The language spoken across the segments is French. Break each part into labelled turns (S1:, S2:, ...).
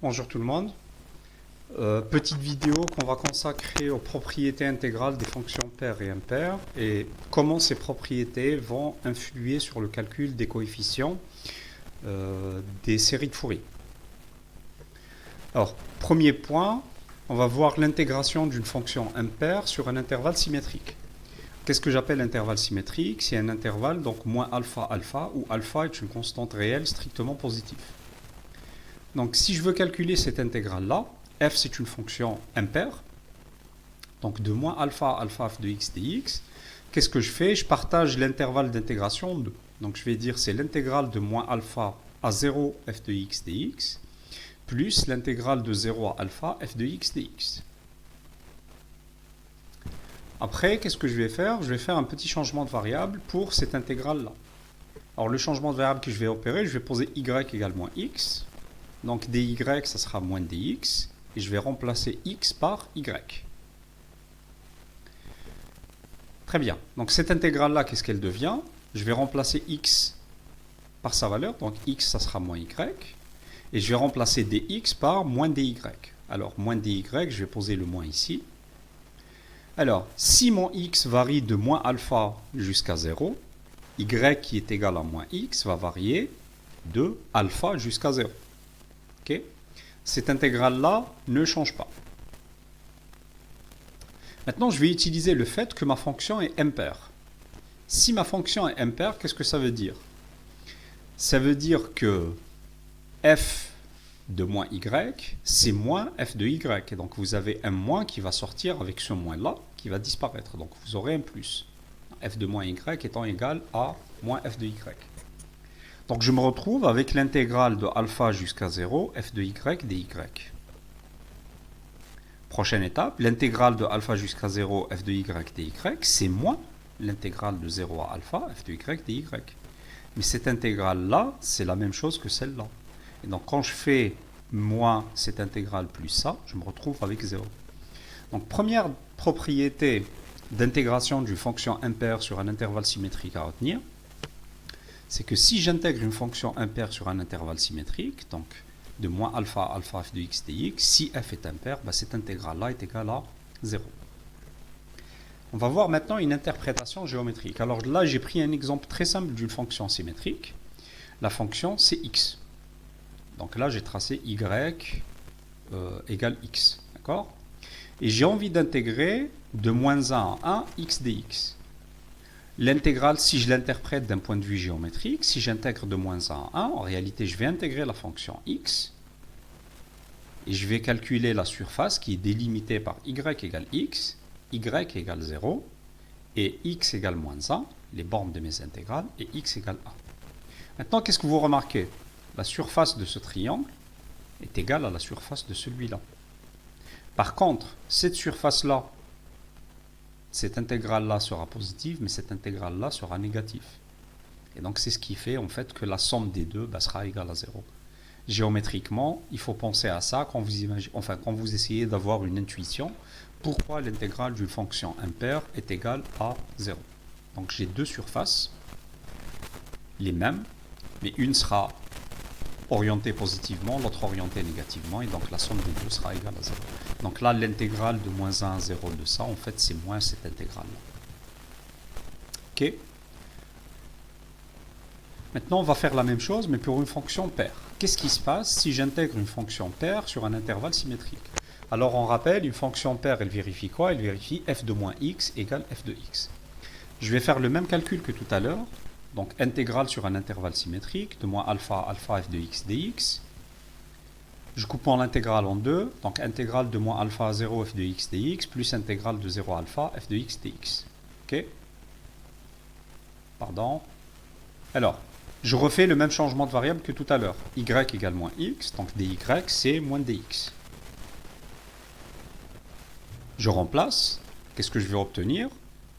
S1: Bonjour tout le monde. Petite vidéo qu'on va consacrer aux propriétés intégrales des fonctions paires et impaires et comment ces propriétés vont influer sur le calcul des coefficients des séries de Fourier. Alors, premier point, on va voir l'intégration d'une fonction impaire sur un intervalle symétrique. Qu'est-ce que j'appelle intervalle symétrique? C'est un intervalle, donc moins alpha alpha, où alpha est une constante réelle strictement positive. Donc si je veux calculer cette intégrale-là, f c'est une fonction impaire, donc de moins alpha alpha f de x dx, qu'est-ce que je fais? Je partage l'intervalle d'intégration en deux. Donc je vais dire c'est l'intégrale de moins alpha à 0 f de x dx, plus l'intégrale de 0 à alpha f de x dx. Après, qu'est-ce que je vais faire? Je vais faire un petit changement de variable pour cette intégrale-là. Alors le changement de variable que je vais opérer, je vais poser y égale moins x. Donc dy, ça sera moins dx. Et je vais remplacer x par y. Très bien. Donc cette intégrale-là, qu'est-ce qu'elle devient? Je vais remplacer x par sa valeur. Donc x, ça sera moins y. Et je vais remplacer dx par moins dy. Alors moins dy, je vais poser le moins ici. Alors, si mon x varie de moins alpha jusqu'à 0, y qui est égal à moins x va varier de alpha jusqu'à 0. Okay? Cette intégrale-là ne change pas. Maintenant, je vais utiliser le fait que ma fonction est impaire. Si ma fonction est impaire, qu'est-ce que ça veut dire? Ça veut dire que f de moins y, c'est moins f de y. Et donc, vous avez un moins qui va sortir avec ce moins-là, qui va disparaître. Donc, vous aurez un plus. f de moins y étant égal à moins f de y. Donc, je me retrouve avec l'intégrale de alpha jusqu'à 0, f de y dy. Prochaine étape, l'intégrale de alpha jusqu'à 0, f de y dy, c'est moins l'intégrale de 0 à alpha, f de y dy. Mais cette intégrale-là, c'est la même chose que celle-là. Et donc, quand je fais moins cette intégrale plus ça, je me retrouve avec 0. Donc, première propriété d'intégration d'une fonction impaire sur un intervalle symétrique à retenir, c'est que si j'intègre une fonction impaire sur un intervalle symétrique, donc de moins alpha alpha f de x dx, si f est impaire, cette intégrale-là est égale à 0. On va voir maintenant une interprétation géométrique. Alors là, j'ai pris un exemple très simple d'une fonction symétrique. La fonction, c'est x. Donc là, j'ai tracé y égale x. D'accord? Et j'ai envie d'intégrer de moins 1 à 1 x dx. L'intégrale, si je l'interprète d'un point de vue géométrique, si j'intègre de moins 1 à 1, en réalité, je vais intégrer la fonction x et je vais calculer la surface qui est délimitée par y égale x, y égale 0 et x égale moins 1, les bornes de mes intégrales, et x égale 1. Maintenant, qu'est-ce que vous remarquez? La surface de ce triangle est égale à la surface de celui-là. Par contre, cette surface-là, cette intégrale-là sera positive, mais cette intégrale-là sera négative. Et donc, c'est ce qui fait en fait que la somme des deux sera égale à 0. Géométriquement, il faut penser à ça quand vous essayez d'avoir une intuition. Pourquoi l'intégrale d'une fonction impaire est égale à 0? Donc, j'ai deux surfaces, les mêmes, mais une sera orientée positivement, l'autre orientée négativement, et donc la somme des deux sera égale à 0. Donc là, l'intégrale de moins 1 à 0 de ça, en fait, c'est moins cette intégrale-là. Ok? Maintenant, on va faire la même chose, mais pour une fonction paire. Qu'est-ce qui se passe si j'intègre une fonction paire sur un intervalle symétrique? Alors, on rappelle, une fonction paire, elle vérifie quoi? Elle vérifie f de moins x égale f de x. Je vais faire le même calcul que tout à l'heure. Donc, intégrale sur un intervalle symétrique, de moins alpha alpha f de x dx. Je coupe mon intégrale en deux. Donc, intégrale de moins alpha à 0 f de x dx, plus intégrale de 0 à alpha f de x dx. Ok? Pardon. Alors, je refais le même changement de variable que tout à l'heure. y égale moins x, donc dy, c'est moins dx. Je remplace. Qu'est-ce que je vais obtenir?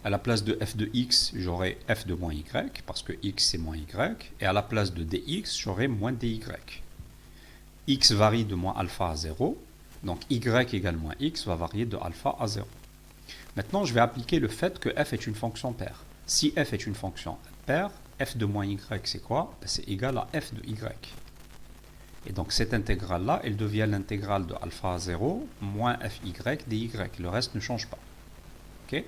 S1: À la place de f de x, j'aurai f de moins y, parce que x c'est moins y. Et à la place de dx, j'aurai moins dy. X varie de moins alpha à 0. Donc y égale moins x va varier de alpha à 0. Maintenant, je vais appliquer le fait que f est une fonction paire. Si f est une fonction paire, f de moins y c'est quoi? C'est égal à f de y. Et donc cette intégrale-là, elle devient l'intégrale de alpha 0 moins fy dy. Le reste ne change pas. Okay.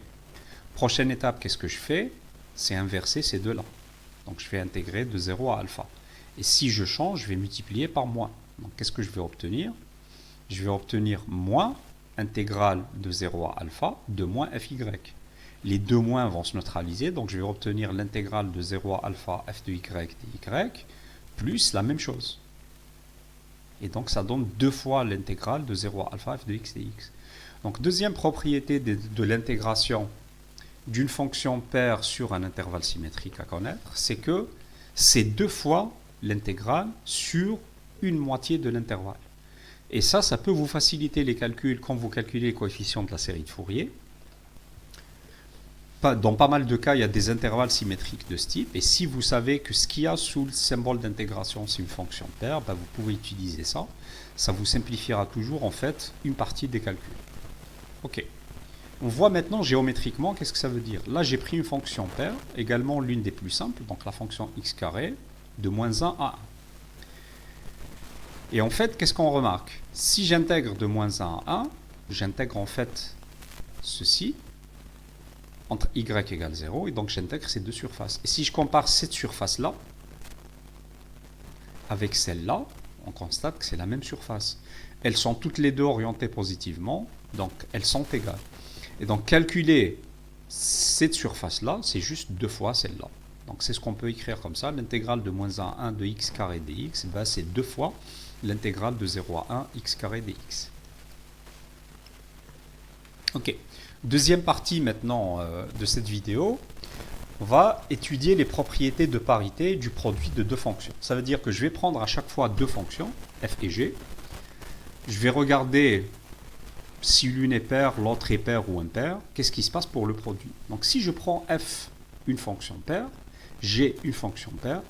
S1: Prochaine étape, qu'est-ce que je fais? C'est inverser ces deux-là. Donc je vais intégrer de 0 à alpha. Et si je change, je vais multiplier par moins. Donc qu'est-ce que je vais obtenir? Je vais obtenir moins intégrale de 0 à alpha de moins fy. Les deux moins vont se neutraliser, donc je vais obtenir l'intégrale de 0 à alpha f de y dy plus la même chose. Et donc ça donne deux fois l'intégrale de 0 à alpha f de x dx. Donc deuxième propriété de l'intégration d'une fonction paire sur un intervalle symétrique à connaître, c'est que c'est deux fois l'intégrale sur une moitié de l'intervalle. Et ça peut vous faciliter les calculs quand vous calculez les coefficients de la série de Fourier. Dans pas mal de cas, il y a des intervalles symétriques de ce type. Et si vous savez que ce qu'il y a sous le symbole d'intégration, c'est une fonction paire, vous pouvez utiliser ça. Ça vous simplifiera toujours, en fait, une partie des calculs. OK. On voit maintenant géométriquement qu'est-ce que ça veut dire. Là, j'ai pris une fonction paire, également l'une des plus simples, donc la fonction x carré, de moins 1 à 1. Et en fait, qu'est-ce qu'on remarque? Si j'intègre de moins 1 à 1, j'intègre en fait ceci, entre y égale 0, et donc j'intègre ces deux surfaces. Et si je compare cette surface-là avec celle-là, on constate que c'est la même surface. Elles sont toutes les deux orientées positivement, donc elles sont égales. Et donc calculer cette surface-là, c'est juste deux fois celle-là. Donc c'est ce qu'on peut écrire comme ça. L'intégrale de moins 1 à 1 de x carré dx, c'est deux fois l'intégrale de 0 à 1 x carré dx. Ok. Deuxième partie maintenant de cette vidéo, on va étudier les propriétés de parité du produit de deux fonctions. Ça veut dire que je vais prendre à chaque fois deux fonctions, f et g. Je vais regarder si l'une est paire, l'autre est paire ou impaire. Qu'est-ce qui se passe pour le produit? Donc si je prends f une fonction paire, g une fonction paire,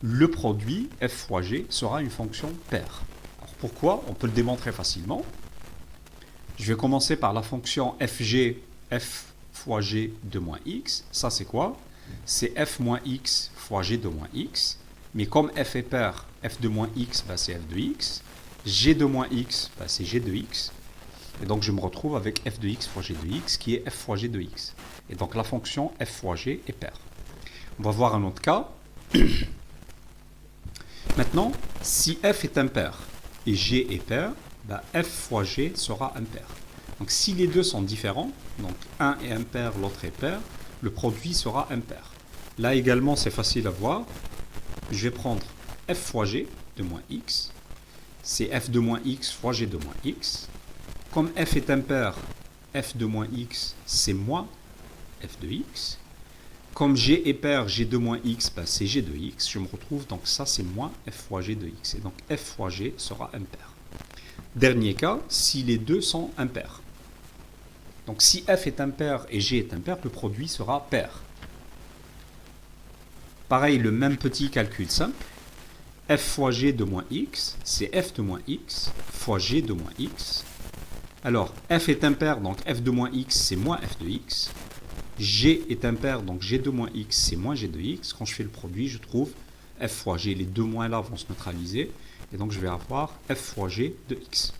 S1: le produit f fois g sera une fonction paire. Alors pourquoi? On peut le démontrer facilement. Je vais commencer par la fonction fg, f fois g de moins x. Ça, c'est quoi? C'est f moins x fois g de moins x. Mais comme f est paire, f de moins x, c'est f de x. G de moins x, c'est g de x. Et donc, je me retrouve avec f de x fois g de x, qui est f fois g de x. Et donc, la fonction f fois g est paire. On va voir un autre cas. Maintenant, si f est impair et g est paire, f fois g sera impair. Donc si les deux sont différents, donc un est impair, l'autre est pair, le produit sera impair. Là également, c'est facile à voir. Je vais prendre f fois g de moins x. C'est f de moins x fois g de moins x. Comme f est impair, f de moins x, c'est moins f de x. Comme g est pair, g de moins x, c'est g de x. Je me retrouve, donc ça c'est moins f fois g de x. Et donc f fois g sera impair. Dernier cas, si les deux sont impairs. Donc si f est impair et g est impair, le produit sera pair. Pareil, le même petit calcul simple. F fois g de moins x, c'est f de moins x fois g de moins x. Alors, f est impair, donc f de moins x, c'est moins f de x. G est impair, donc g de moins x, c'est moins g de x. Quand je fais le produit, je trouve f fois g. Les deux moins là vont se neutraliser. Et donc, je vais avoir f fois g de x.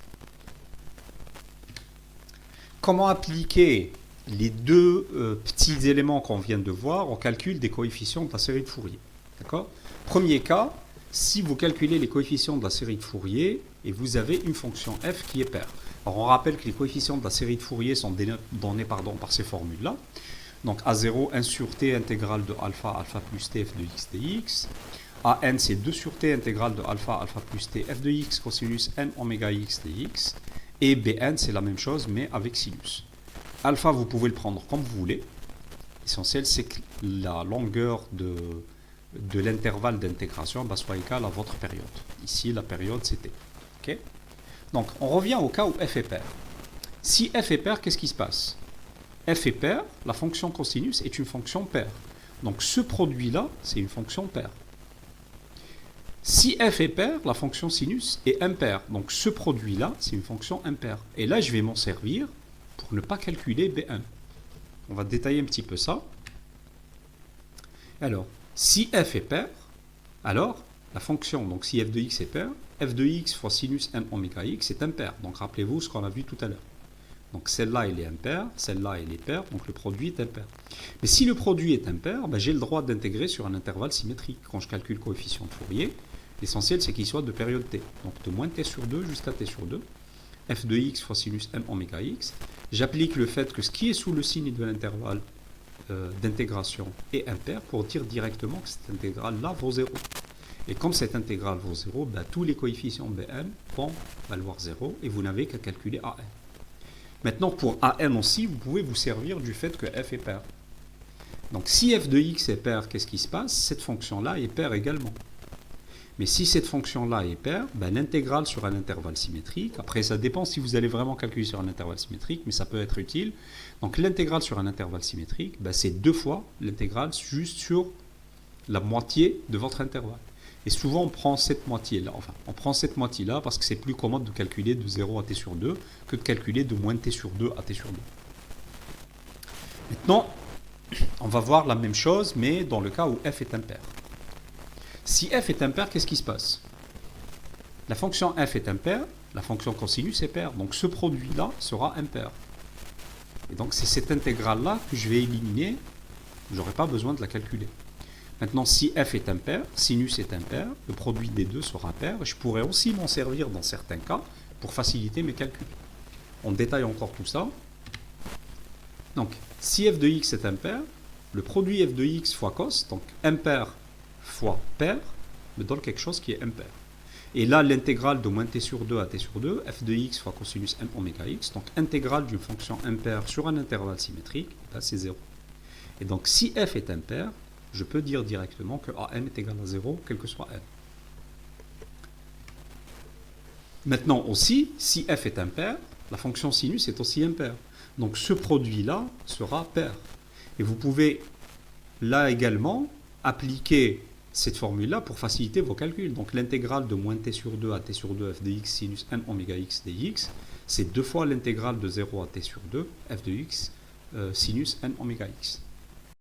S1: Comment appliquer les deux petits éléments qu'on vient de voir au calcul des coefficients de la série de Fourier? D'accord? Premier cas, si vous calculez les coefficients de la série de Fourier et vous avez une fonction f qui est paire. Alors, on rappelle que les coefficients de la série de Fourier sont donnés par ces formules-là. Donc, A0, 1 sur t intégrale de alpha, alpha plus t, f de x dx. AN, c'est 2 sur t intégrale de alpha, alpha plus t, f de x cosinus n oméga x dx. Et Bn, c'est la même chose, mais avec sinus. Alpha, vous pouvez le prendre comme vous voulez. L'essentiel, c'est que la longueur de l'intervalle d'intégration soit égale à votre période. Ici, la période, c'était. Okay? Donc, on revient au cas où f est paire. Si f est paire, qu'est-ce qui se passe? F est paire, la fonction cosinus est une fonction paire. Donc, ce produit-là, c'est une fonction paire. Si f est paire, la fonction sinus est impaire. Donc ce produit-là, c'est une fonction impaire. Et là, je vais m'en servir pour ne pas calculer B1. On va détailler un petit peu ça. Alors, si f est paire, alors la fonction, donc si f de x est paire, f de x fois sinus n oméga x est impair. Donc rappelez-vous ce qu'on a vu tout à l'heure. Donc celle-là, elle est impaire, celle-là, elle est paire, donc le produit est impair. Mais si le produit est impair, ben, j'ai le droit d'intégrer sur un intervalle symétrique. Quand je calcule le coefficient de Fourier, l'essentiel c'est qu'il soit de période t. Donc de moins t sur 2 jusqu'à t sur 2. F de x fois sinus n oméga x. J'applique le fait que ce qui est sous le signe de l'intervalle d'intégration est impair pour dire directement que cette intégrale-là vaut 0. Et comme cette intégrale vaut 0, ben, tous les coefficients Bn vont valoir 0 et vous n'avez qu'à calculer An. Maintenant, pour An aussi, vous pouvez vous servir du fait que f est pair. Donc si f de x est pair, qu'est-ce qui se passe? Cette fonction-là est paire également. Mais si cette fonction-là est paire, ben, l'intégrale sur un intervalle symétrique, après ça dépend si vous allez vraiment calculer sur un intervalle symétrique, mais ça peut être utile. Donc l'intégrale sur un intervalle symétrique, ben, c'est 2 fois l'intégrale juste sur la moitié de votre intervalle. Et souvent on prend cette moitié-là, parce que c'est plus commode de calculer de 0 à t sur 2 que de calculer de moins t sur 2 à t sur 2. Maintenant, on va voir la même chose, mais dans le cas où f est impair. Si f est impair, qu'est-ce qui se passe? La fonction f est impaire, la fonction cosinus est paire, donc ce produit-là sera impair. Et donc c'est cette intégrale-là que je vais éliminer, je n'aurai pas besoin de la calculer. Maintenant, si f est impair, sinus est impair, le produit des deux sera pair, et je pourrais aussi m'en servir dans certains cas pour faciliter mes calculs. On détaille encore tout ça. Donc, si f de x est impair, le produit f de x fois cos, donc impair fois pair, me donne quelque chose qui est impair. Et là, l'intégrale de moins t sur 2 à t sur 2, f de x fois cosinus n oméga x, donc intégrale d'une fonction impaire sur un intervalle symétrique, là c'est 0. Et donc, si f est impair, je peux dire directement que An est égal à 0, quel que soit n. Maintenant aussi, si f est impair, la fonction sinus est aussi impaire. Donc ce produit-là sera pair. Et vous pouvez là également appliquer cette formule-là pour faciliter vos calculs. Donc l'intégrale de moins t sur 2 à t sur 2 f de x sinus n oméga x dx, c'est 2 fois l'intégrale de 0 à t sur 2 f de x sinus n oméga x.